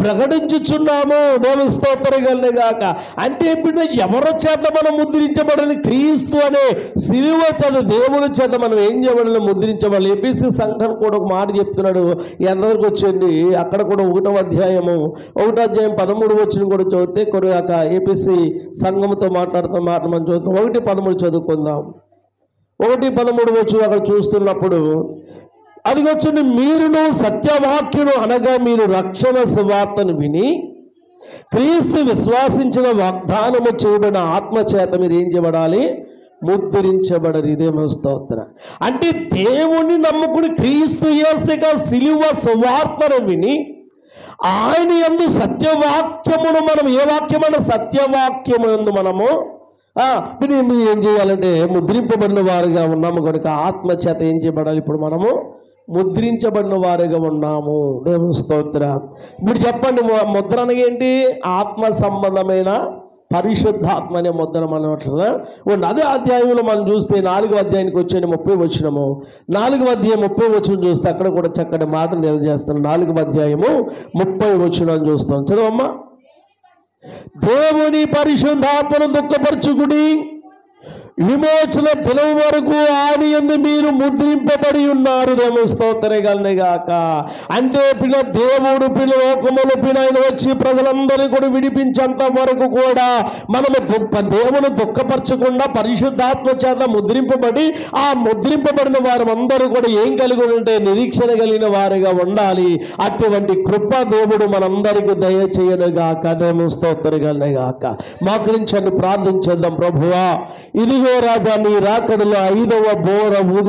ప్రకటించుచున్నాము. దేవుని స్తోత్రం గాక. అంటే ఇప్పుడు ఎవరి చేత మనం ముద్రించబడాలి? క్రీస్తు అనే సిలువ చేత దేవుని చేత మనం ఏం చేయబడాలి? ముద్రించబడాలి. ఎపిసి సంఘం కూడా ఒక మాట చెప్తున్నాడు. ఎంతవరకు వచ్చింది అక్కడ కూడా 1వ అధ్యాయం 13 వచ్చిన కూడా చదివితే కొరియాక ఏపీసీ సంఘంతో మాట్లాడుతున్న మాట మనం చదువుతాం. 1:13 చదువుకుందాం. 1:13 వచ్చి అక్కడ చూస్తున్నప్పుడు అది వచ్చింది, మీరును సత్యవాక్యును అనగా మీరు రక్షణ సువార్తను విని క్రీస్తు విశ్వాసించిన వాగ్దానము చేయబడిన ఆత్మచేత మీరు ఏం చేయబడాలి? ముద్రించబడరు. ఇదేమో స్తోత్రం. అంటే దేవుణ్ణి నమ్ముకుని క్రీస్తు యేసుగా సిలువ సువార్తను విని ఆయన యందు సత్యవాక్యమును మనం ఏ వాక్యమైన సత్యవాక్యము యందు మనము మీరు ఏం చేయాలంటే ముద్రింపబడిన వారుగా ఉన్నాము కనుక ఆత్మ చేత ఏం చేయబడాలి? ఇప్పుడు మనము ముద్రించబడిన వారుగా ఉన్నాము. దేవుని స్తోత్రం. ఇప్పుడు చెప్పండి, ముద్ర అనగా ఏంటి? ఆత్మ సంబంధమైన పరిశుద్ధాత్మ అనే ముద్ర అన్నట్లుగా ఉంది. అదే అధ్యాయంలో మనం చూస్తే 4వ అధ్యాయానికి వచ్చే 30 వచనము, 4వ అధ్యాయం 30 వచనం చూస్తే అక్కడ కూడా చక్కటి మాటలు తెలియజేస్తాను. 4వ అధ్యాయము 30 వచనం చూస్తాం. చదవమ్మా. దేవుని పరిశుద్ధాత్మను దుఃఖపరచుకుని విమోచన దినం వరకు ఆయన యందు మీరు ముద్రింపబడి ఉన్నారు. దేవుని స్తోత్రమే గాక. అంటే దేవుడు లోకములు ఆయన వచ్చి ప్రజలందరినీ కూడా విడిపించేంత వరకు కూడా మనము దేవుని దుఃఖపరచకుండా పరిశుద్ధాత్మ చేత ముద్రింపబడి, ఆ ముద్రింపబడిన వారు అందరూ కూడా ఏం కలిగి ఉంటే నిరీక్షణ కలిగిన వారుగా ఉండాలి. అటువంటి కృప దేవుడు మనందరికీ దయచేయను గాక. దేవుని స్తోత్రమే గాక. మోకరించండి, ప్రార్థించేద్దాం. ప్రభువా, ఇదిగో రాజా, నీ రాకడలో 5వ బోర ఊది